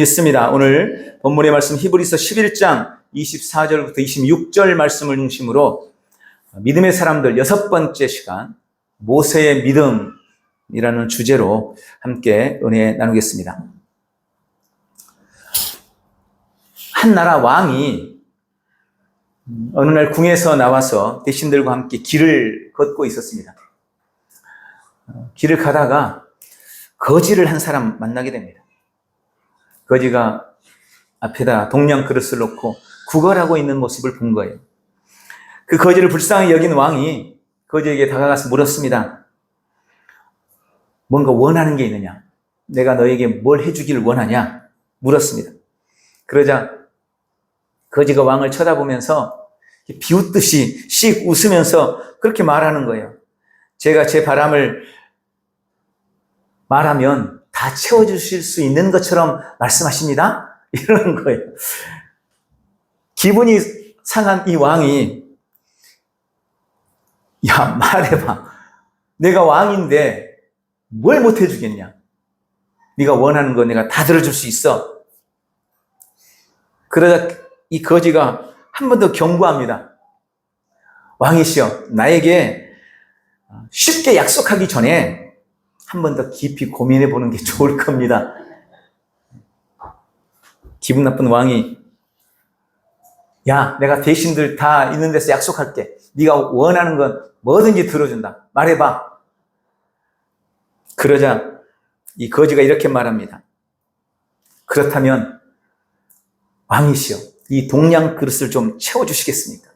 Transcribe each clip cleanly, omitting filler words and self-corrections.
믿습니다. 오늘 본문의 말씀 히브리서 11장 24절부터 26절 말씀을 중심으로 믿음의 사람들 6번째 시간 모세의 믿음이라는 주제로 함께 은혜 나누겠습니다. 한 나라 왕이 어느 날 궁에서 나와서 대신들과 함께 길을 걷고 있었습니다. 길을 가다가 거지를 한 사람 만나게 됩니다. 거지가 앞에다 동양 그릇을 놓고 구걸하고 있는 모습을 본 거예요. 그 거지를 불쌍히 여긴 왕이 거지에게 다가가서 물었습니다. 뭔가 원하는 게 있느냐? 내가 너에게 뭘 해주길 원하냐? 물었습니다. 그러자 거지가 왕을 쳐다보면서 비웃듯이 씩 웃으면서 그렇게 말하는 거예요. 제가 제 바람을 말하면 다 채워주실 수 있는 것처럼 말씀하십니다. 이러는 거예요. 기분이 상한 이 왕이 야 말해봐. 내가 왕인데 뭘 못해주겠냐. 네가 원하는 거 내가 다 들어줄 수 있어. 그러자 이 거지가 한 번 더 경고합니다. 왕이시여 나에게 쉽게 약속하기 전에 한 번 더 깊이 고민해 보는 게 좋을 겁니다. 기분 나쁜 왕이 야 내가 대신들 다 있는 데서 약속할게. 네가 원하는 건 뭐든지 들어준다. 말해봐. 그러자 이 거지가 이렇게 말합니다. 그렇다면 왕이시여 이 동양 그릇을 좀 채워주시겠습니까?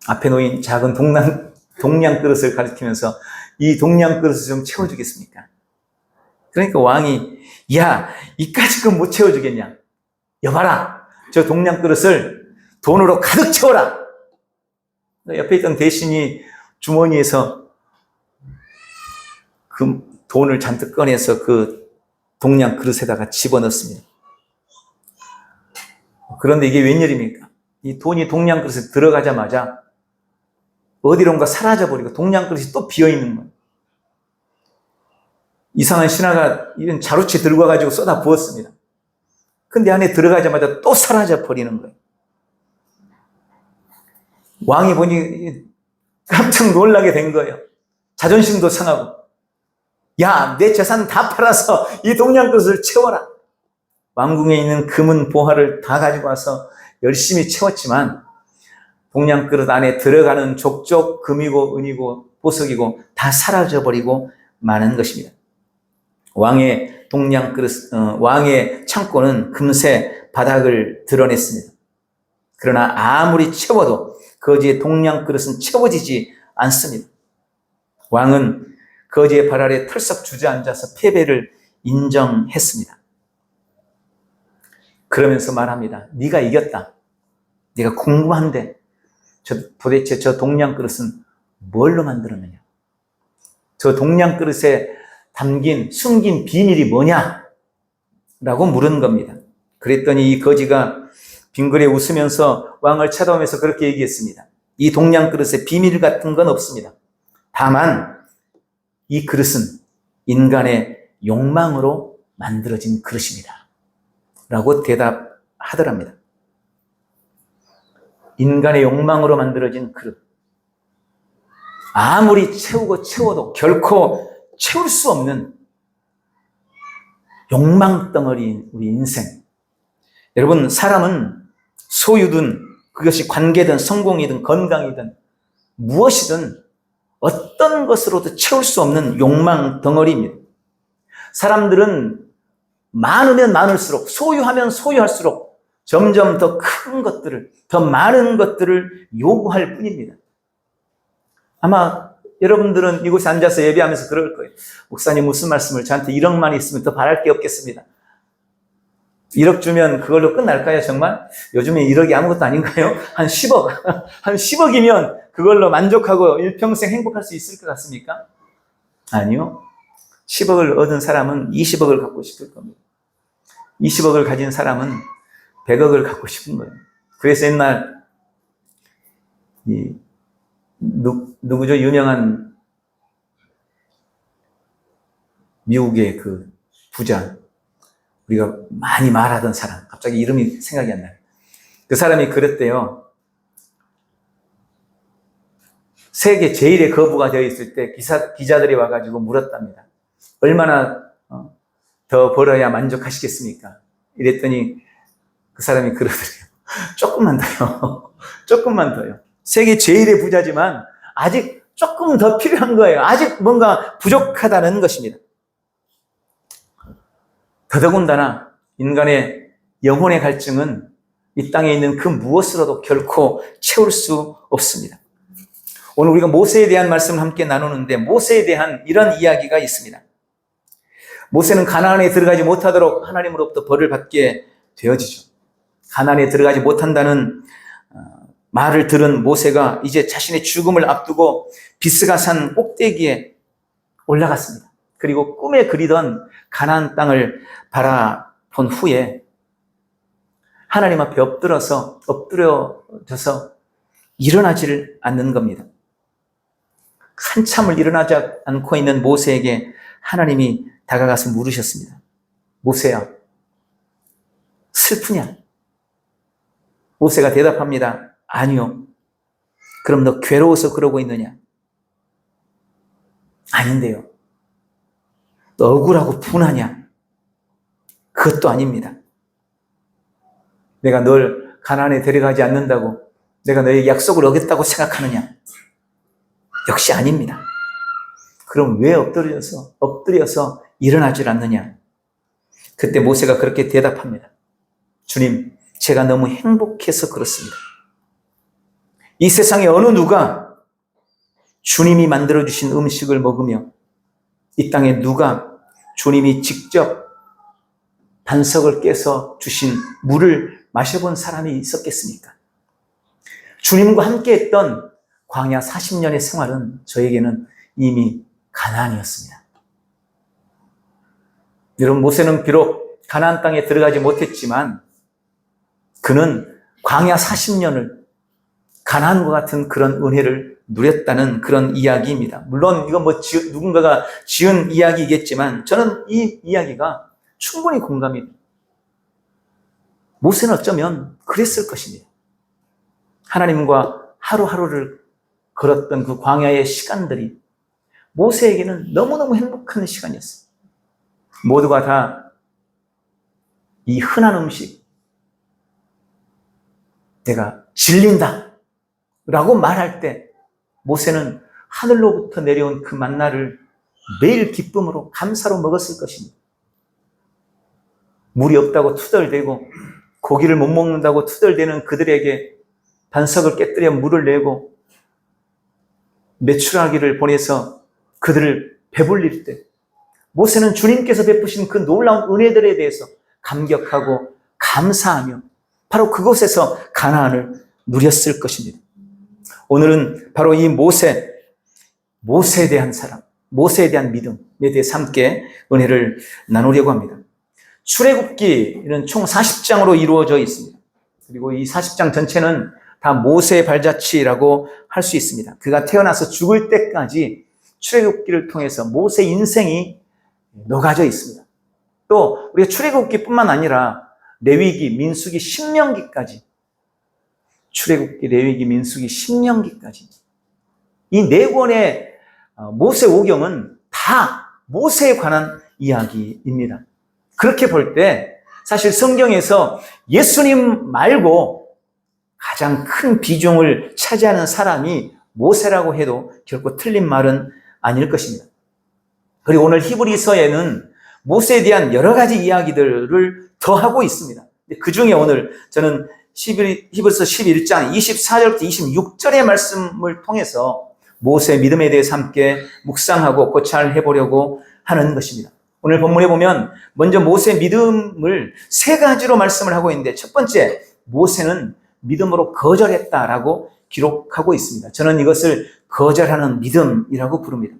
앞에 놓인 작은 동양 그릇을 가리키면서 이 동양 그릇을 좀 채워주겠습니까? 그러니까 왕이 야 이까짓 건 못 채워주겠냐? 여봐라 저 동양 그릇을 돈으로 가득 채워라. 옆에 있던 대신이 주머니에서 그 돈을 잔뜩 꺼내서 그 동양 그릇에다가 집어넣습니다. 그런데 이게 웬일입니까? 이 돈이 동양 그릇에 들어가자마자 어디론가 사라져버리고 동양 그릇이 또 비어있는 거예요. 이상한 신하가 이런 자루채 들고 와가지고 쏟아 부었습니다. 근데 안에 들어가자마자 또 사라져버리는 거예요. 왕이 보니 깜짝 놀라게 된 거예요. 자존심도 상하고 야, 내 재산 다 팔아서 이 동양 그릇을 채워라. 왕궁에 있는 금은 보화를 다 가지고 와서 열심히 채웠지만 동양 그릇 안에 들어가는 족족 금이고 은이고 보석이고 다 사라져버리고 마는 것입니다. 왕의 동양 그릇, 왕의 창고는 금세 바닥을 드러냈습니다. 그러나 아무리 채워도 거지의 동양 그릇은 채워지지 않습니다. 왕은 거지의 발 아래 털썩 주저앉아서 패배를 인정했습니다. 그러면서 말합니다. 네가 이겼다. 네가 궁금한데 도대체 저 동양 그릇은 뭘로 만들었느냐? 저 동양 그릇에 담긴 숨긴 비밀이 뭐냐? 라고 물은 겁니다. 그랬더니 이 거지가 빙그레 웃으면서 왕을 쳐다보면서 그렇게 얘기했습니다. 이 동양 그릇에 비밀 같은 건 없습니다. 다만 이 그릇은 인간의 욕망으로 만들어진 그릇입니다. 라고 대답하더랍니다. 인간의 욕망으로 만들어진 그릇. 아무리 채워도 결코 채울 수 없는 욕망 덩어리인 우리 인생. 여러분, 사람은 소유든 그것이 관계든 성공이든 건강이든 무엇이든 어떤 것으로도 채울 수 없는 욕망 덩어리입니다. 사람들은 많으면 많을수록, 소유하면 소유할수록 점점 더 큰 것들을, 더 많은 것들을 요구할 뿐입니다. 아마 여러분들은 이곳에 앉아서 예배하면서 그럴 거예요. 목사님 무슨 말씀을 저한테 1억만 있으면 더 바랄 게 없겠습니다. 1억 주면 그걸로 끝날까요 정말? 요즘에 1억이 아무것도 아닌가요? 한 10억. 한 10억이면 그걸로 만족하고 일평생 행복할 수 있을 것 같습니까? 아니요. 10억을 얻은 사람은 20억을 갖고 싶을 겁니다. 20억을 가진 사람은 100억을 갖고 싶은 거예요. 그래서 옛날 누구죠? 유명한 미국의 그 부자 우리가 많이 말하던 사람, 갑자기 이름이 생각이 안 나요. 그 사람이 그랬대요. 세계 제일의 거부가 되어 있을 때 기자들이 와가지고 물었답니다. 얼마나 더 벌어야 만족하시겠습니까? 이랬더니 그 사람이 그러더래요. 조금만 더요. 조금만 더요. 세계 제일의 부자지만 아직 조금 더 필요한 거예요. 아직 뭔가 부족하다는 것입니다. 더더군다나 인간의 영혼의 갈증은 이 땅에 있는 그 무엇으로도 결코 채울 수 없습니다. 오늘 우리가 모세에 대한 말씀을 함께 나누는데 모세에 대한 이런 이야기가 있습니다. 모세는 가나안에 들어가지 못하도록 하나님으로부터 벌을 받게 되어지죠. 가나안에 들어가지 못한다는 말을 들은 모세가 이제 자신의 죽음을 앞두고 비스가산 꼭대기에 올라갔습니다. 그리고 꿈에 그리던 가나안 땅을 바라본 후에 하나님 앞에 엎드려져서 일어나지를 않는 겁니다. 한참을 일어나지 않고 있는 모세에게 하나님이 다가가서 물으셨습니다. 모세야, 슬프냐? 모세가 대답합니다. 아니요. 그럼 너 괴로워서 그러고 있느냐? 아닌데요. 너 억울하고 분하냐? 그것도 아닙니다. 내가 널 가나안에 데려가지 않는다고 내가 너의 약속을 어겼다고 생각하느냐? 역시 아닙니다. 그럼 왜 엎드려서 일어나질 않느냐? 그때 모세가 그렇게 대답합니다. 주님, 제가 너무 행복해서 그렇습니다. 이 세상에 어느 누가 주님이 만들어주신 음식을 먹으며 이 땅에 누가 주님이 직접 반석을 깨서 주신 물을 마셔본 사람이 있었겠습니까? 주님과 함께 했던 광야 40년의 생활은 저에게는 이미 가나안이었습니다. 여러분, 모세는 비록 가나안 땅에 들어가지 못했지만 그는 광야 40년을 가나안과 같은 그런 은혜를 누렸다는 그런 이야기입니다. 물론 이건 누군가가 지은 이야기이겠지만 저는 이 이야기가 충분히 공감이 됩니다. 모세는 어쩌면 그랬을 것입니다. 하나님과 하루하루를 걸었던 그 광야의 시간들이 모세에게는 너무너무 행복한 시간이었어요. 모두가 다 이 흔한 음식, 내가 질린다 라고 말할 때 모세는 하늘로부터 내려온 그 만나를 매일 기쁨으로 감사로 먹었을 것입니다. 물이 없다고 투덜대고 고기를 못 먹는다고 투덜대는 그들에게 반석을 깨뜨려 물을 내고 메추라기를 보내서 그들을 배불릴 때 모세는 주님께서 베푸신 그 놀라운 은혜들에 대해서 감격하고 감사하며 바로 그곳에서 가나안을 누렸을 것입니다. 오늘은 바로 이 모세에 대한 사랑, 모세에 대한 믿음에 대해서 함께 은혜를 나누려고 합니다. 출애굽기는 총 40장으로 이루어져 있습니다. 그리고 이 40장 전체는 다 모세의 발자취라고 할 수 있습니다. 그가 태어나서 죽을 때까지 출애굽기를 통해서 모세 인생이 녹아져 있습니다. 또 우리가 출애굽기뿐만 아니라 레위기, 민수기, 신명기까지 출애굽기, 레위기, 민수기, 신명기까지 이 네 권의 모세 오경은 다 모세에 관한 이야기입니다. 그렇게 볼 때 사실 성경에서 예수님 말고 가장 큰 비중을 차지하는 사람이 모세라고 해도 결코 틀린 말은 아닐 것입니다. 그리고 오늘 히브리서에는 모세에 대한 여러 가지 이야기들을 더하고 있습니다. 그 중에 오늘 저는 히브리서 11장 24절부터 26절의 말씀을 통해서 모세의 믿음에 대해서 함께 묵상하고 고찰해 보려고 하는 것입니다. 오늘 본문에 보면 먼저 모세의 믿음을 세 가지로 말씀을 하고 있는데 첫 번째, 모세는 믿음으로 거절했다라고 기록하고 있습니다. 저는 이것을 거절하는 믿음이라고 부릅니다.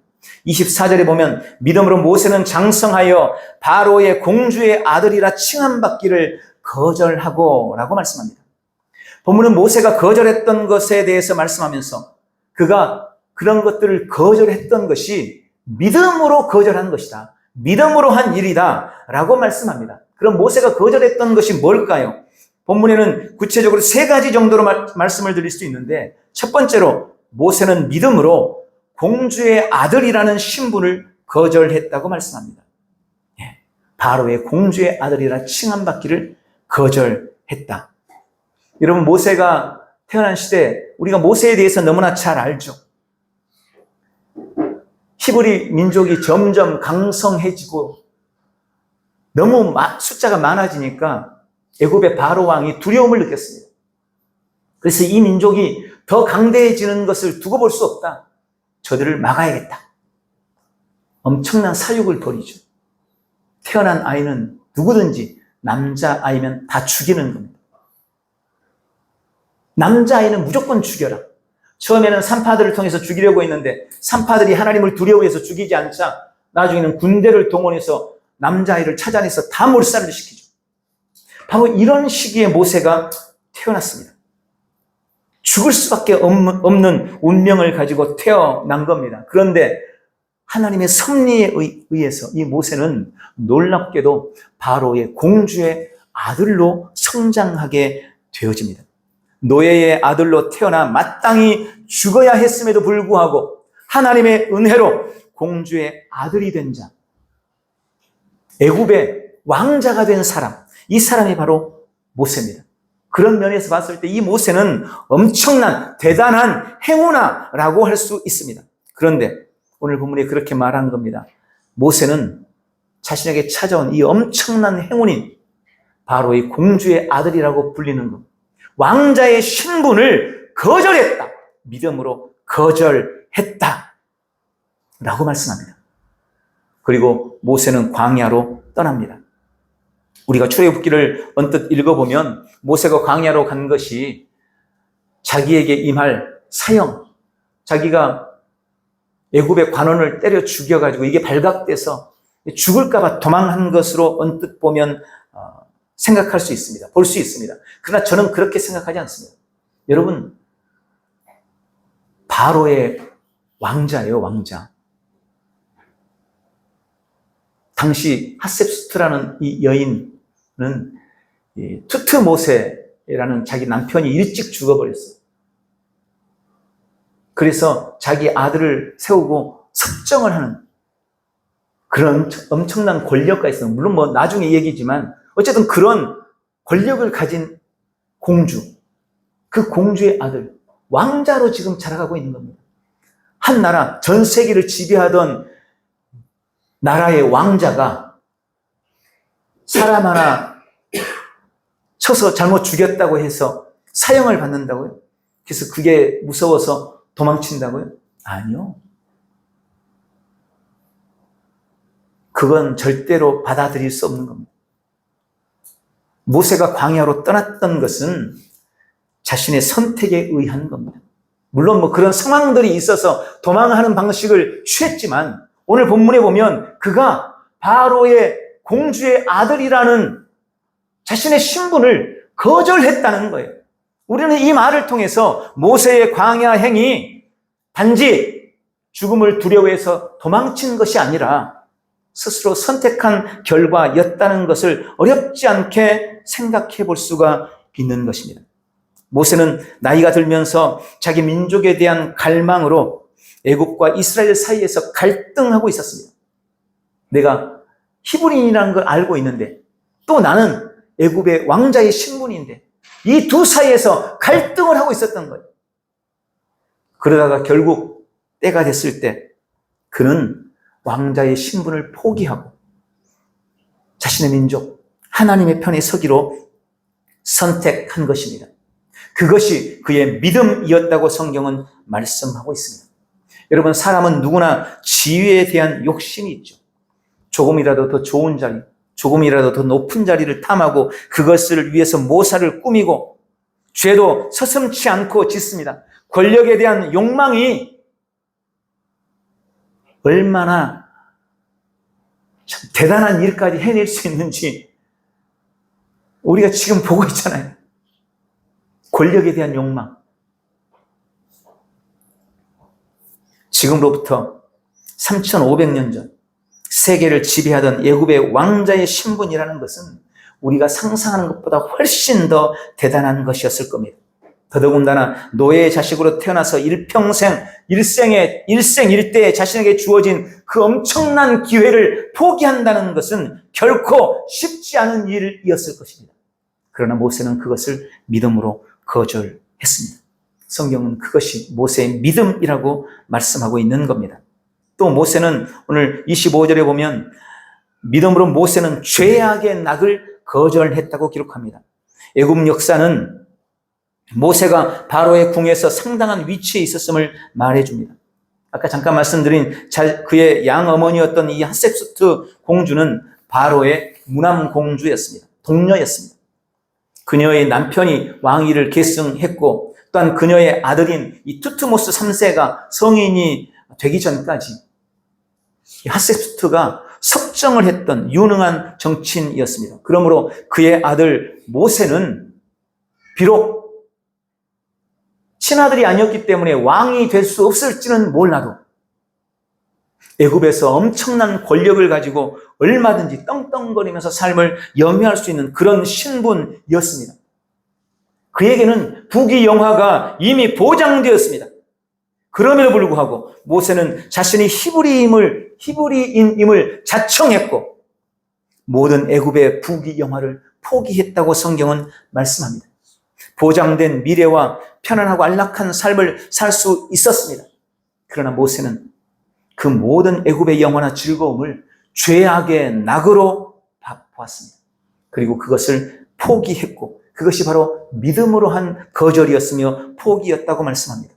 24절에 보면 믿음으로 모세는 장성하여 바로의 공주의 아들이라 칭함받기를 거절하고 라고 말씀합니다. 본문은 모세가 거절했던 것에 대해서 말씀하면서 그가 그런 것들을 거절했던 것이 믿음으로 거절한 것이다. 믿음으로 한 일이다 라고 말씀합니다. 그럼 모세가 거절했던 것이 뭘까요? 본문에는 구체적으로 세 가지 정도로 말씀을 드릴 수 있는데, 첫 번째로 모세는 믿음으로 공주의 아들이라는 신분을 거절했다고 말씀합니다. 바로의 공주의 아들이라 칭함받기를 거절했다. 여러분, 모세가 태어난 시대, 우리가 모세에 대해서 너무나 잘 알죠. 히브리 민족이 점점 강성해지고 너무 숫자가 많아지니까 애굽의 바로 왕이 두려움을 느꼈습니다. 그래서 이 민족이 더 강대해지는 것을 두고 볼 수 없다. 저들을 막아야겠다. 엄청난 사육을 벌이죠. 태어난 아이는 누구든지 남자아이면 다 죽이는 겁니다. 남자아이는 무조건 죽여라. 처음에는 산파들을 통해서 죽이려고 했는데 산파들이 하나님을 두려워해서 죽이지 않자 나중에는 군대를 동원해서 남자아이를 찾아내서 다 몰살을 시키죠. 바로 이런 시기에 모세가 태어났습니다. 죽을 수밖에 없는 운명을 가지고 태어난 겁니다. 그런데 하나님의 섭리에 의해서 이 모세는 놀랍게도 바로의 공주의 아들로 성장하게 되어집니다. 노예의 아들로 태어나 마땅히 죽어야 했음에도 불구하고 하나님의 은혜로 공주의 아들이 된 자, 애굽의 왕자가 된 사람, 이 사람이 바로 모세입니다. 그런 면에서 봤을 때 이 모세는 엄청난 대단한 행운아라고 할 수 있습니다. 그런데 오늘 본문에 그렇게 말한 겁니다. 모세는 자신에게 찾아온 이 엄청난 행운인 바로의 공주의 아들이라고 불리는 것, 왕자의 신분을 거절했다. 믿음으로 거절했다. 라고 말씀합니다. 그리고 모세는 광야로 떠납니다. 우리가 출애굽기를 언뜻 읽어보면 모세가 광야로 간 것이 자기에게 임할 사형, 자기가 애굽의 관원을 때려 죽여가지고 이게 발각돼서 죽을까봐 도망한 것으로 언뜻 보면 생각할 수 있습니다. 볼 수 있습니다. 그러나 저는 그렇게 생각하지 않습니다. 여러분, 바로의 왕자예요, 왕자. 당시 핫셉스트라는 이 여인은 투트모세라는 자기 남편이 일찍 죽어버렸어요. 그래서 자기 아들을 세우고 섭정을 하는 그런 엄청난 권력가 있어요. 물론 뭐 나중에 얘기지만 어쨌든 그런 권력을 가진 공주, 그 공주의 아들, 왕자로 지금 자라가고 있는 겁니다. 한 나라, 전 세계를 지배하던 나라의 왕자가 사람 하나 쳐서 잘못 죽였다고 해서 사형을 받는다고요? 그래서 그게 무서워서 도망친다고요? 아니요. 그건 절대로 받아들일 수 없는 겁니다. 모세가 광야로 떠났던 것은 자신의 선택에 의한 겁니다. 물론 뭐 그런 상황들이 있어서 도망하는 방식을 취했지만 오늘 본문에 보면 그가 바로의 공주의 아들이라는 자신의 신분을 거절했다는 거예요. 우리는 이 말을 통해서 모세의 광야 행위 단지 죽음을 두려워해서 도망친 것이 아니라 스스로 선택한 결과였다는 것을 어렵지 않게 생각해 볼 수가 있는 것입니다. 모세는 나이가 들면서 자기 민족에 대한 갈망으로 애굽과 이스라엘 사이에서 갈등하고 있었습니다. 내가 히브리인이라는 걸 알고 있는데 또 나는 애굽의 왕자의 신분인데 이 두 사이에서 갈등을 하고 있었던 거예요. 그러다가 결국 때가 됐을 때 그는 왕자의 신분을 포기하고 자신의 민족, 하나님의 편에 서기로 선택한 것입니다. 그것이 그의 믿음이었다고 성경은 말씀하고 있습니다. 여러분, 사람은 누구나 지위에 대한 욕심이 있죠. 조금이라도 더 좋은 자리, 조금이라도 더 높은 자리를 탐하고 그것을 위해서 모사를 꾸미고 죄도 서슴지 않고 짓습니다. 권력에 대한 욕망이 얼마나 참 대단한 일까지 해낼 수 있는지 우리가 지금 보고 있잖아요. 권력에 대한 욕망. 지금으로부터 3,500년 전 세계를 지배하던 애굽의 왕자의 신분이라는 것은 우리가 상상하는 것보다 훨씬 더 대단한 것이었을 겁니다. 더더군다나 노예의 자식으로 태어나서 일평생, 일생일대에 자신에게 주어진 그 엄청난 기회를 포기한다는 것은 결코 쉽지 않은 일이었을 것입니다. 그러나 모세는 그것을 믿음으로 거절했습니다. 성경은 그것이 모세의 믿음이라고 말씀하고 있는 겁니다. 또 모세는 오늘 25절에 보면 믿음으로 모세는 죄악의 낙을 거절했다고 기록합니다. 애굽 역사는 모세가 바로의 궁에서 상당한 위치에 있었음을 말해줍니다. 아까 잠깐 말씀드린 그의 양어머니였던 이 핫셉수트 공주는 바로의 무남공주였습니다. 동녀였습니다. 그녀의 남편이 왕위를 계승했고 또한 그녀의 아들인 이 투트모스 3세가 성인이 되기 전까지 핫셉수트가 섭정을 했던 유능한 정치인이었습니다. 그러므로 그의 아들 모세는 비록 친아들이 아니었기 때문에 왕이 될 수 없을지는 몰라도 애굽에서 엄청난 권력을 가지고 얼마든지 떵떵거리면서 삶을 영위할 수 있는 그런 신분이었습니다. 그에게는 부귀영화가 이미 보장되었습니다. 그럼에도 불구하고 모세는 자신이 히브리인임을 자청했고 모든 애굽의 부귀영화를 포기했다고 성경은 말씀합니다. 보장된 미래와 편안하고 안락한 삶을 살 수 있었습니다. 그러나 모세는 그 모든 애굽의 영원한 즐거움을 죄악의 낙으로 보았습니다. 그리고 그것을 포기했고 그것이 바로 믿음으로 한 거절이었으며 포기였다고 말씀합니다.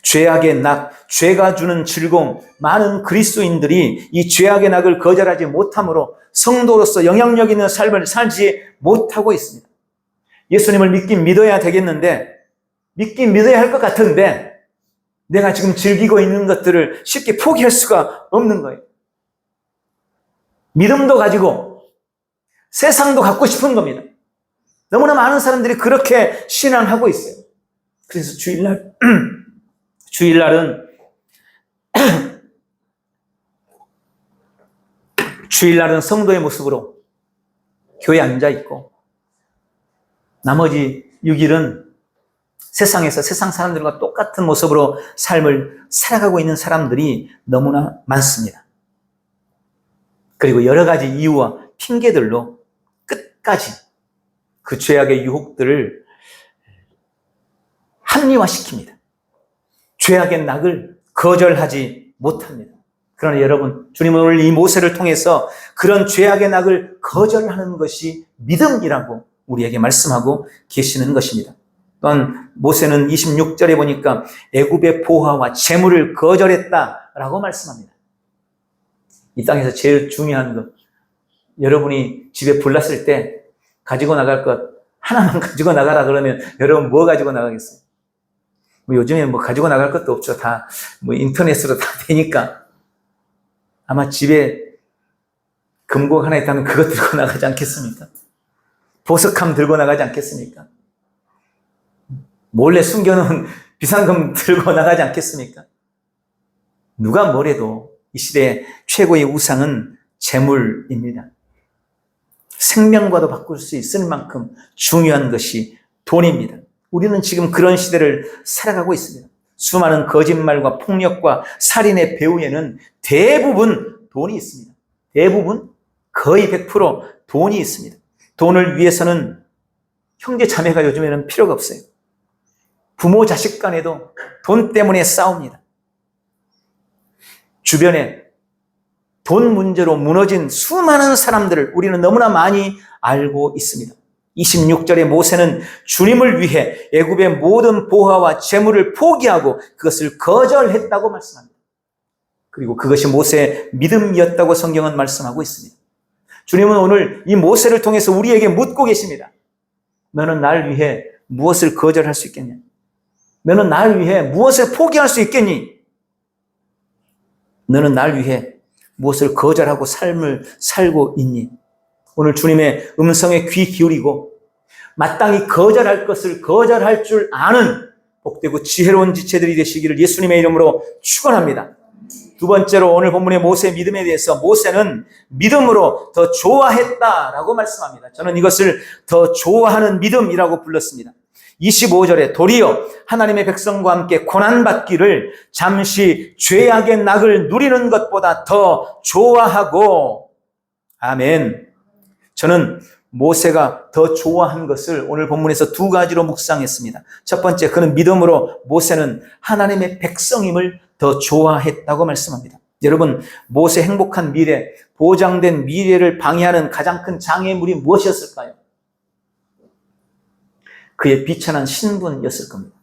죄악의 낙, 죄가 주는 즐거움, 많은 그리스도인들이 이 죄악의 낙을 거절하지 못함으로 성도로서 영향력 있는 삶을 살지 못하고 있습니다. 예수님을 믿긴 믿어야 되겠는데, 믿긴 믿어야 할 것 같은데 내가 지금 즐기고 있는 것들을 쉽게 포기할 수가 없는 거예요. 믿음도 가지고 세상도 갖고 싶은 겁니다. 너무나 많은 사람들이 그렇게 신앙하고 있어요. 그래서 주일날은 성도의 모습으로 교회에 앉아 있고 나머지 6일은 세상에서 세상 사람들과 똑같은 모습으로 삶을 살아가고 있는 사람들이 너무나 많습니다. 그리고 여러 가지 이유와 핑계들로 끝까지 그 죄악의 유혹들을 합리화시킵니다. 죄악의 낙을 거절하지 못합니다. 그러나 여러분, 주님은 오늘 이 모세를 통해서 그런 죄악의 낙을 거절하는 것이 믿음이라고 우리에게 말씀하고 계시는 것입니다. 또한 모세는 26절에 보니까 애굽의 보화와 재물을 거절했다라고 말씀합니다. 이 땅에서 제일 중요한 것, 여러분이 집에 불났을 때 가지고 나갈 것 하나만 가지고 나가라 그러면 여러분 뭐 가지고 나가겠어요? 요즘에 가지고 나갈 것도 없죠. 다 인터넷으로 다 되니까. 아마 집에 금고 하나 있다면 그것 들고 나가지 않겠습니까? 보석함 들고 나가지 않겠습니까? 몰래 숨겨놓은 비상금 들고 나가지 않겠습니까? 누가 뭐래도 이 시대의 최고의 우상은 재물입니다. 생명과도 바꿀 수 있을 만큼 중요한 것이 돈입니다. 우리는 지금 그런 시대를 살아가고 있습니다. 수많은 거짓말과 폭력과 살인의 배후에는 대부분 돈이 있습니다. 대부분 거의 100% 돈이 있습니다. 돈을 위해서는 형제 자매가 요즘에는 필요가 없어요. 부모 자식 간에도 돈 때문에 싸웁니다. 주변에 돈 문제로 무너진 수많은 사람들을 우리는 너무나 많이 알고 있습니다. 26절에 모세는 주님을 위해 애굽의 모든 보화와 재물을 포기하고 그것을 거절했다고 말씀합니다. 그리고 그것이 모세의 믿음이었다고 성경은 말씀하고 있습니다. 주님은 오늘 이 모세를 통해서 우리에게 묻고 계십니다. 너는 날 위해 무엇을 거절할 수 있겠냐? 너는 날 위해 무엇을 포기할 수 있겠니? 너는 날 위해 무엇을 거절하고 삶을 살고 있니? 오늘 주님의 음성에 귀 기울이고 마땅히 거절할 것을 거절할 줄 아는 복되고 지혜로운 지체들이 되시기를 예수님의 이름으로 축원합니다. 두 번째로 오늘 본문의 모세의 믿음에 대해서 모세는 믿음으로 더 좋아했다라고 말씀합니다. 저는 이것을 더 좋아하는 믿음이라고 불렀습니다. 25절에 도리어 하나님의 백성과 함께 고난받기를 잠시 죄악의 낙을 누리는 것보다 더 좋아하고, 아멘. 저는 모세가 더 좋아한 것을 오늘 본문에서 두 가지로 묵상했습니다. 첫 번째, 그는 믿음으로 모세는 하나님의 백성임을 더 좋아했다고 말씀합니다. 여러분, 모세 행복한 미래, 보장된 미래를 방해하는 가장 큰 장애물이 무엇이었을까요? 그의 비천한 신분이었을 겁니다.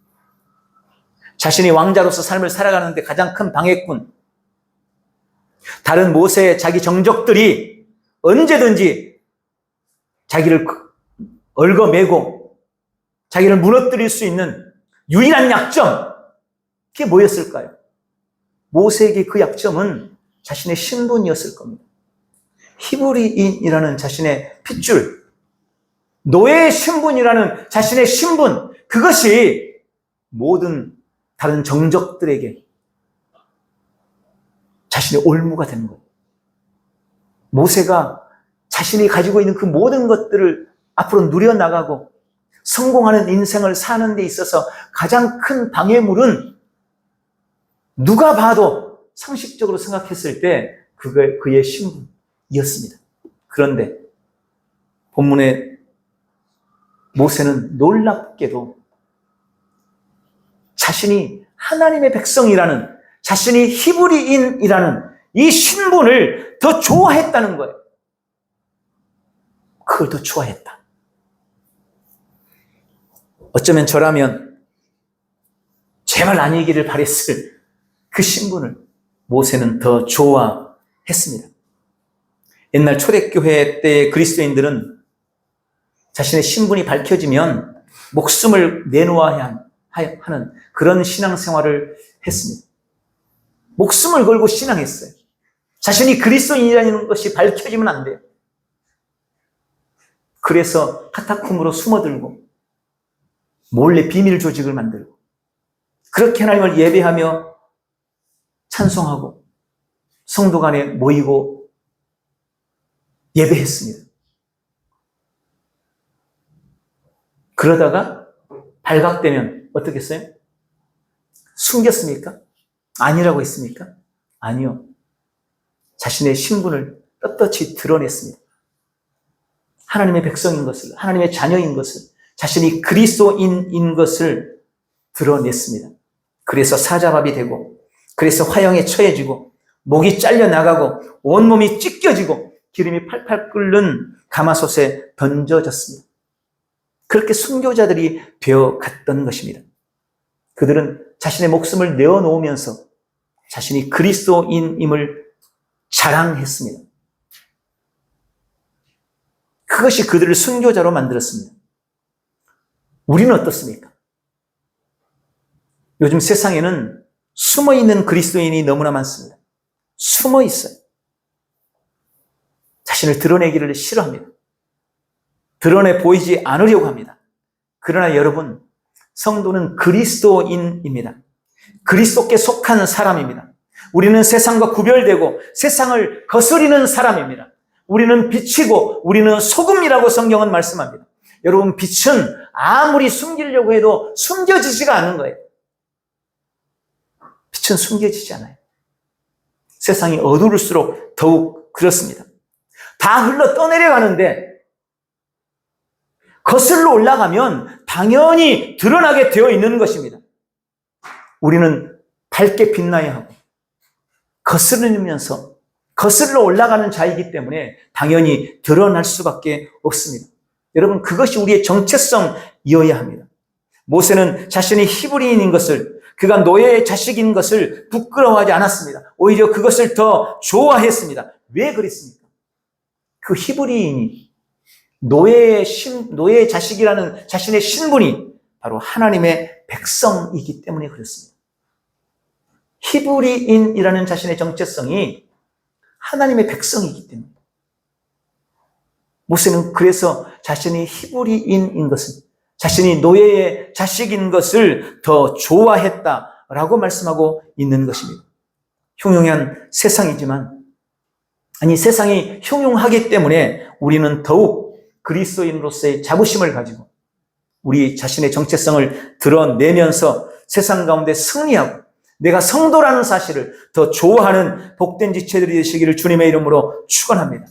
자신이 왕자로서 삶을 살아가는데 가장 큰 방해꾼, 다른 모세의 자기 정적들이 언제든지 자기를 얽어매고 자기를 무너뜨릴 수 있는 유일한 약점, 그게 뭐였을까요? 모세에게 그 약점은 자신의 신분이었을 겁니다. 히브리인이라는 자신의 핏줄, 노예의 신분이라는 자신의 신분, 그것이 모든 다른 정적들에게 자신의 올무가 되는 거예요. 모세가 자신이 가지고 있는 그 모든 것들을 앞으로 누려나가고 성공하는 인생을 사는 데 있어서 가장 큰 방해물은 누가 봐도 상식적으로 생각했을 때 그의 신분이었습니다. 그런데 본문에 모세는 놀랍게도 자신이 하나님의 백성이라는, 자신이 히브리인이라는 이 신분을 더 좋아했다는 거예요. 그걸 더 좋아했다. 어쩌면 저라면 제발 아니기를 바랬을 그 신분을 모세는 더 좋아했습니다. 옛날 초대교회 때의 그리스도인들은 자신의 신분이 밝혀지면 목숨을 내놓아야 하는 그런 신앙생활을 했습니다. 목숨을 걸고 신앙했어요. 자신이 그리스도인이라는 것이 밝혀지면 안 돼요. 그래서 카타콤으로 숨어들고 몰래 비밀 조직을 만들고 그렇게 하나님을 예배하며 찬송하고 성도 간에 모이고 예배했습니다. 그러다가 발각되면 어떻게 했어요? 숨겼습니까? 아니라고 했습니까? 아니요. 자신의 신분을 떳떳이 드러냈습니다. 하나님의 백성인 것을, 하나님의 자녀인 것을, 자신이 그리스도인인 것을 드러냈습니다. 그래서 사자밥이 되고, 그래서 화형에 처해지고, 목이 잘려나가고, 온몸이 찢겨지고, 기름이 팔팔 끓는 가마솥에 던져졌습니다. 그렇게 순교자들이 되어갔던 것입니다. 그들은 자신의 목숨을 내어놓으면서 자신이 그리스도인임을 자랑했습니다. 그것이 그들을 순교자로 만들었습니다. 우리는 어떻습니까? 요즘 세상에는 숨어있는 그리스도인이 너무나 많습니다. 숨어 있어요. 자신을 드러내기를 싫어합니다. 드러내 보이지 않으려고 합니다. 그러나 여러분, 성도는 그리스도인입니다. 그리스도께 속한 사람입니다. 우리는 세상과 구별되고 세상을 거스리는 사람입니다. 우리는 빛이고 우리는 소금이라고 성경은 말씀합니다. 여러분, 빛은 아무리 숨기려고 해도 숨겨지지가 않은 거예요. 빛은 숨겨지지 않아요. 세상이 어두울수록 더욱 그렇습니다. 다 흘러 떠내려가는데 거슬러 올라가면 당연히 드러나게 되어 있는 것입니다. 우리는 밝게 빛나야 하고 거스르면서 거슬러 올라가는 자이기 때문에 당연히 드러날 수밖에 없습니다. 여러분, 그것이 우리의 정체성이어야 합니다. 모세는 자신이 히브리인인 것을, 그가 노예의 자식인 것을 부끄러워하지 않았습니다. 오히려 그것을 더 좋아했습니다. 왜 그랬습니까? 그 히브리인이 노예의 자식이라는 자신의 신분이 바로 하나님의 백성이기 때문에 그렇습니다. 히브리인이라는 자신의 정체성이 하나님의 백성이기 때문에. 모세는 그래서 자신이 히브리인인 것은, 자신이 노예의 자식인 것을 더 좋아했다라고 말씀하고 있는 것입니다. 흉흉한 세상이지만, 아니 세상이 흉흉하기 때문에 우리는 더욱 그리스도인으로서의 자부심을 가지고 우리 자신의 정체성을 드러내면서 세상 가운데 승리하고 내가 성도라는 사실을 더 좋아하는 복된 지체들이 되시기를 주님의 이름으로 축원합니다.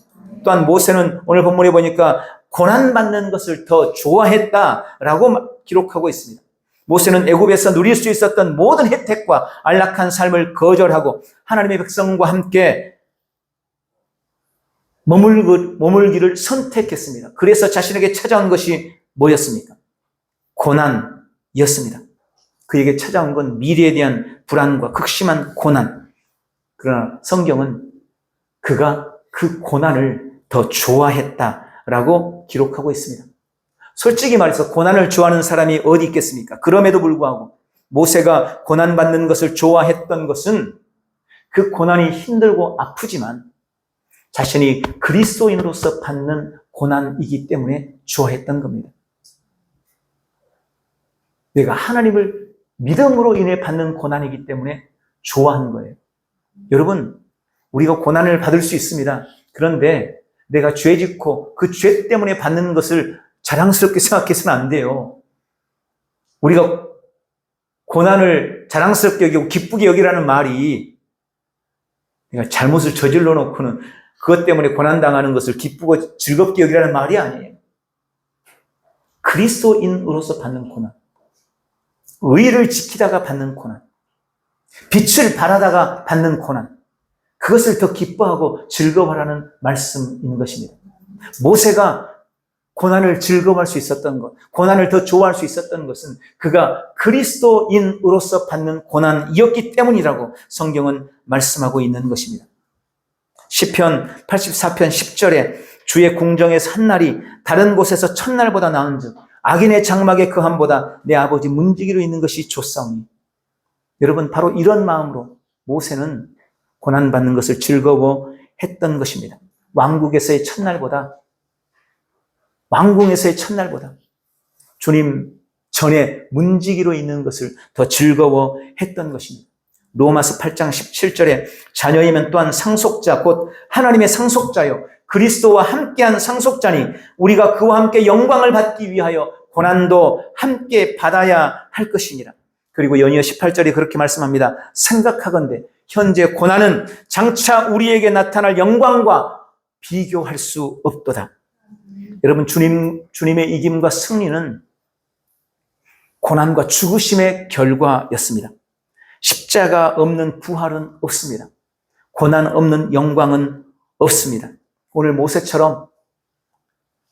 또한 모세는 오늘 본문에 보니까 고난받는 것을 더 좋아했다라고 기록하고 있습니다. 모세는 애굽에서 누릴 수 있었던 모든 혜택과 안락한 삶을 거절하고 하나님의 백성과 함께 머물기를 선택했습니다. 그래서 자신에게 찾아온 것이 뭐였습니까? 고난이었습니다. 그에게 찾아온 건 미래에 대한 불안과 극심한 고난. 그러나 성경은 그가 그 고난을 더 좋아했다라고 기록하고 있습니다. 솔직히 말해서 고난을 좋아하는 사람이 어디 있겠습니까? 그럼에도 불구하고 모세가 고난받는 것을 좋아했던 것은 그 고난이 힘들고 아프지만 자신이 그리스도인으로서 받는 고난이기 때문에 좋아했던 겁니다. 내가 하나님을 믿음으로 인해 받는 고난이기 때문에 좋아하는 거예요. 여러분, 우리가 고난을 받을 수 있습니다. 그런데 내가 죄 짓고 그 죄 때문에 받는 것을 자랑스럽게 생각해서는 안 돼요. 우리가 고난을 자랑스럽게 여기고 기쁘게 여기라는 말이 내가 잘못을 저질러 놓고는 그것 때문에 고난당하는 것을 기쁘고 즐겁게 여기라는 말이 아니에요. 그리스도인으로서 받는 고난, 의를 지키다가 받는 고난, 빛을 발하다가 받는 고난, 그것을 더 기뻐하고 즐거워하라는 말씀인 것입니다. 모세가 고난을 즐거워할 수 있었던 것, 고난을 더 좋아할 수 있었던 것은 그가 그리스도인으로서 받는 고난이었기 때문이라고 성경은 말씀하고 있는 것입니다. 시편 84편 10절에 주의 궁정에서 한 날이 다른 곳에서 첫날보다 나은즉 악인의 장막의 그함보다 내 아버지 문지기로 있는 것이 좋사오니. 여러분, 바로 이런 마음으로 모세는 고난받는 것을 즐거워했던 것입니다. 왕궁에서의 첫날보다 주님 전에 문지기로 있는 것을 더 즐거워했던 것입니다. 로마서 8장 17절에 자녀이면 또한 상속자 곧 하나님의 상속자요 그리스도와 함께한 상속자니 우리가 그와 함께 영광을 받기 위하여 고난도 함께 받아야 할 것이니라. 그리고 연이어 18절에 그렇게 말씀합니다. 생각하건대 현재 고난은 장차 우리에게 나타날 영광과 비교할 수 없도다. 여러분, 주님의 이김과 승리는 고난과 죽으심의 결과였습니다. 십자가 없는 부활은 없습니다. 고난 없는 영광은 없습니다. 오늘 모세처럼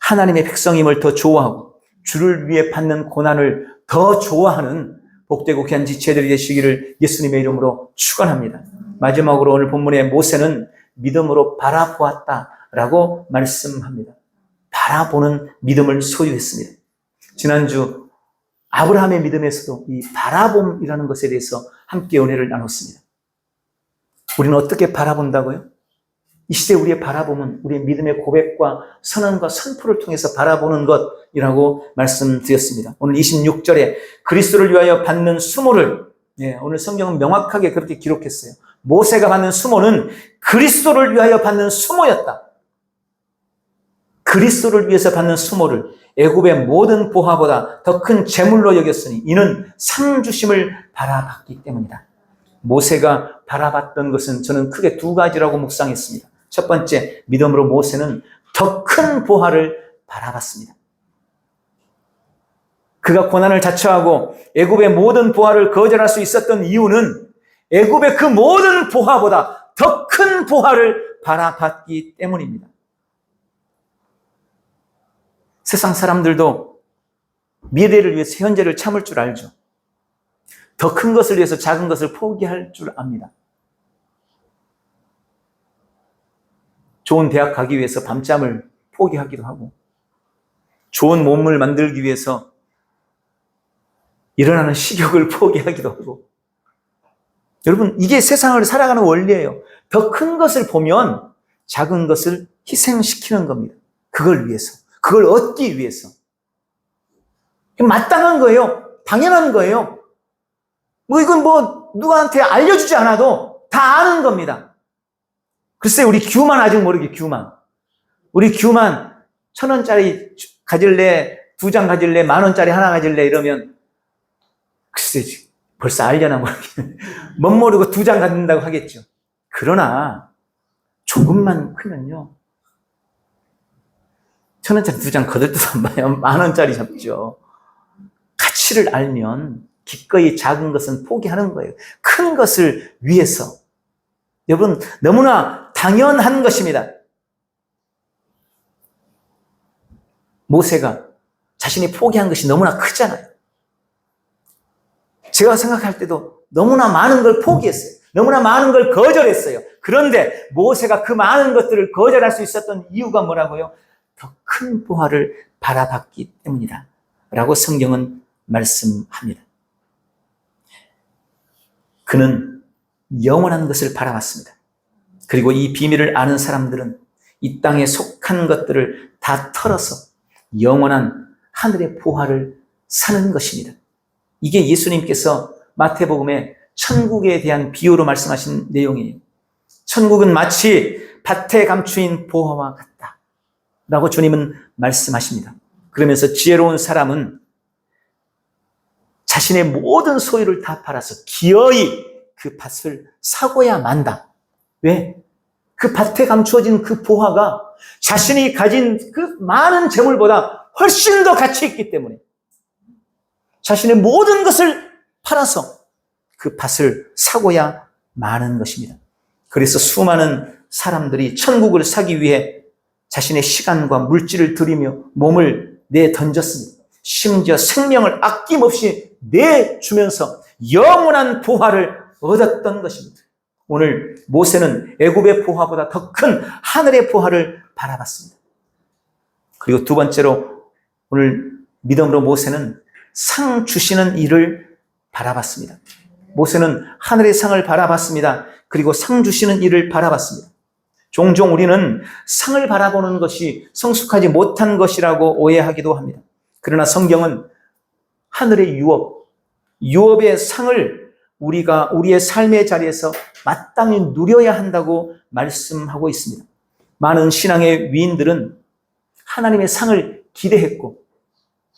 하나님의 백성임을 더 좋아하고 주를 위해 받는 고난을 더 좋아하는 복되고 귀한 지체들이 되시기를 예수님의 이름으로 축원합니다. 마지막으로 오늘 본문의 모세는 믿음으로 바라보았다라고 말씀합니다. 바라보는 믿음을 소유했습니다. 지난주 아브라함의 믿음에서도 이 바라봄이라는 것에 대해서 함께 은혜를 나눴습니다. 우리는 어떻게 바라본다고요? 이 시대 우리의 바라봄은 우리의 믿음의 고백과 선언과 선포를 통해서 바라보는 것이라고 말씀드렸습니다. 오늘 26절에 그리스도를 위하여 받는 수모를, 오늘 성경은 명확하게 그렇게 기록했어요. 모세가 받는 수모는 그리스도를 위하여 받는 수모였다. 그리스도를 위해서 받는 수모를 애굽의 모든 보화보다 더 큰 재물로 여겼으니 이는 상 주심을 바라봤기 때문이다. 모세가 바라봤던 것은 저는 크게 두 가지라고 묵상했습니다. 첫 번째, 믿음으로 모세는 더 큰 보화를 바라봤습니다. 그가 고난을 자처하고 애굽의 모든 보화를 거절할 수 있었던 이유는 애굽의 그 모든 보화보다 더 큰 보화를 바라봤기 때문입니다. 세상 사람들도 미래를 위해서 현재를 참을 줄 알죠. 더 큰 것을 위해서 작은 것을 포기할 줄 압니다. 좋은 대학 가기 위해서 밤잠을 포기하기도 하고, 좋은 몸을 만들기 위해서 일어나는 식욕을 포기하기도 하고. 여러분, 이게 세상을 살아가는 원리예요. 더 큰 것을 보면 작은 것을 희생시키는 겁니다. 그걸 위해서, 그걸 얻기 위해서. 마땅한 거예요. 당연한 거예요. 이건 누구한테 알려주지 않아도 다 아는 겁니다. 글쎄, 우리 규만 아직 모르게, 규만. 우리 규만 1,000원짜리 가질래, 2장 가질래, 10,000원짜리 하나 가질래, 이러면, 글쎄, 벌써 알려나 모르겠네. 멋모르고 2장 갖는다고 하겠죠. 그러나, 조금만 크면요. 1,000원짜리 2장 거들떠도 안 봐요. 10,000원짜리 잡죠. 가치를 알면 기꺼이 작은 것은 포기하는 거예요. 큰 것을 위해서. 여러분, 너무나 당연한 것입니다. 모세가 자신이 포기한 것이 너무나 크잖아요. 제가 생각할 때도 너무나 많은 걸 포기했어요. 너무나 많은 걸 거절했어요. 그런데 모세가 그 많은 것들을 거절할 수 있었던 이유가 뭐라고요? 더 큰 보화를 바라봤기 때문이다 라고 성경은 말씀합니다. 그는 영원한 것을 바라봤습니다. 그리고 이 비밀을 아는 사람들은 이 땅에 속한 것들을 다 털어서 영원한 하늘의 보화를 사는 것입니다. 이게 예수님께서 마태복음에 천국에 대한 비유로 말씀하신 내용이에요. 천국은 마치 밭에 감추인 보화와 같다 라고 주님은 말씀하십니다. 그러면서 지혜로운 사람은 자신의 모든 소유를 다 팔아서 기어이 그 밭을 사고야 만다. 왜? 그 밭에 감추어진 그 보화가 자신이 가진 그 많은 재물보다 훨씬 더 가치 있기 때문에 자신의 모든 것을 팔아서 그 밭을 사고야 마는 것입니다. 그래서 수많은 사람들이 천국을 사기 위해 자신의 시간과 물질을 들이며 몸을 내던졌습니다. 심지어 생명을 아낌없이 내주면서 영원한 보화를 얻었던 것입니다. 오늘 모세는 애굽의 보화보다 더 큰 하늘의 보화를 바라봤습니다. 그리고 두 번째로 오늘 믿음으로 모세는 상 주시는 이를 바라봤습니다. 모세는 하늘의 상을 바라봤습니다. 그리고 상 주시는 이를 바라봤습니다. 종종 우리는 상을 바라보는 것이 성숙하지 못한 것이라고 오해하기도 합니다. 그러나 성경은 하늘의 유업의 상을 우리가 우리의 삶의 자리에서 마땅히 누려야 한다고 말씀하고 있습니다. 많은 신앙의 위인들은 하나님의 상을 기대했고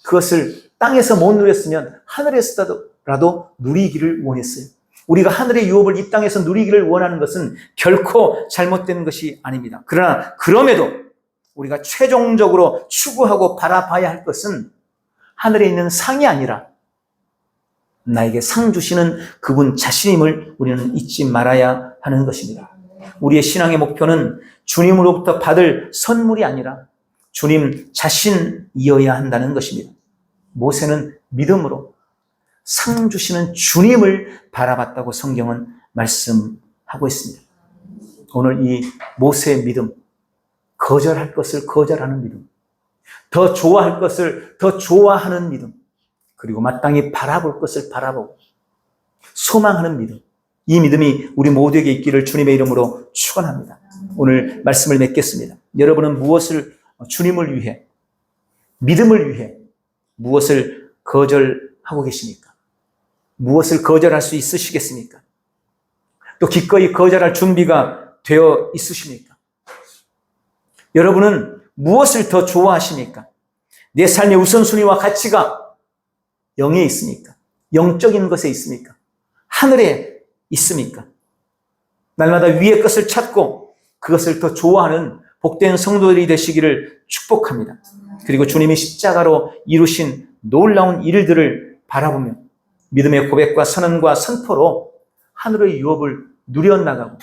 그것을 땅에서 못 누렸으면 하늘에서라도 누리기를 원했어요. 우리가 하늘의 유업을 이 땅에서 누리기를 원하는 것은 결코 잘못된 것이 아닙니다. 그러나 그럼에도 우리가 최종적으로 추구하고 바라봐야 할 것은 하늘에 있는 상이 아니라 나에게 상 주시는 그분 자신임을 우리는 잊지 말아야 하는 것입니다. 우리의 신앙의 목표는 주님으로부터 받을 선물이 아니라 주님 자신이어야 한다는 것입니다. 모세는 믿음으로 상 주시는 주님을 바라봤다고 성경은 말씀하고 있습니다. 오늘 이 모세의 믿음, 거절할 것을 거절하는 믿음, 더 좋아할 것을 더 좋아하는 믿음, 그리고 마땅히 바라볼 것을 바라보고 소망하는 믿음, 이 믿음이 우리 모두에게 있기를 주님의 이름으로 축원합니다. 오늘 말씀을 맺겠습니다. 여러분은 무엇을 주님을 위해, 믿음을 위해 무엇을 거절하고 계십니까? 무엇을 거절할 수 있으시겠습니까? 또 기꺼이 거절할 준비가 되어 있으십니까? 여러분은 무엇을 더 좋아하십니까? 내 삶의 우선순위와 가치가 영에 있습니까? 영적인 것에 있습니까? 하늘에 있습니까? 날마다 위의 것을 찾고 그것을 더 좋아하는 복된 성도들이 되시기를 축복합니다. 그리고 주님이 십자가로 이루신 놀라운 일들을 바라보며 믿음의 고백과 선언과 선포로 하늘의 유업을 누려나가고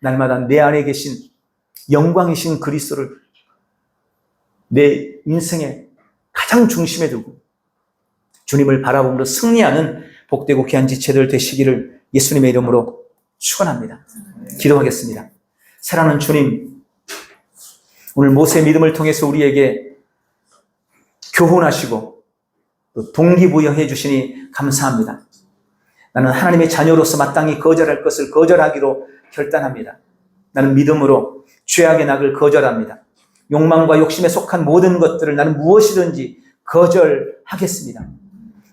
날마다 내 안에 계신 영광이신 그리스도를 내 인생의 가장 중심에 두고 주님을 바라보므로 승리하는 복되고 귀한 지체들 되시기를 예수님의 이름으로 축원합니다. 기도하겠습니다. 사랑하는 주님, 오늘 모세의 믿음을 통해서 우리에게 교훈하시고 또 동기부여해 주시니 감사합니다. 나는 하나님의 자녀로서 마땅히 거절할 것을 거절하기로 결단합니다. 나는 믿음으로 죄악의 낙을 거절합니다. 욕망과 욕심에 속한 모든 것들을 나는 무엇이든지 거절하겠습니다.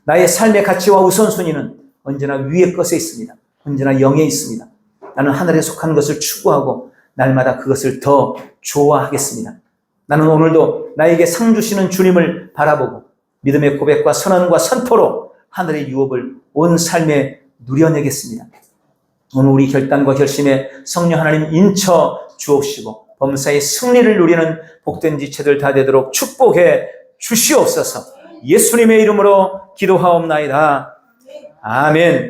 나의 삶의 가치와 우선순위는 언제나 위의 것에 있습니다. 언제나 영에 있습니다. 나는 하늘에 속한 것을 추구하고 날마다 그것을 더 좋아하겠습니다. 나는 오늘도 나에게 상 주시는 주님을 바라보고 믿음의 고백과 선언과 선포로 하늘의 유업을 온 삶에 누려내겠습니다. 오늘 우리 결단과 결심에 성령 하나님 인쳐 주옵시고 범사의 승리를 누리는 복된 지체들 다 되도록 축복해 주시옵소서. 예수님의 이름으로 기도하옵나이다. 아멘.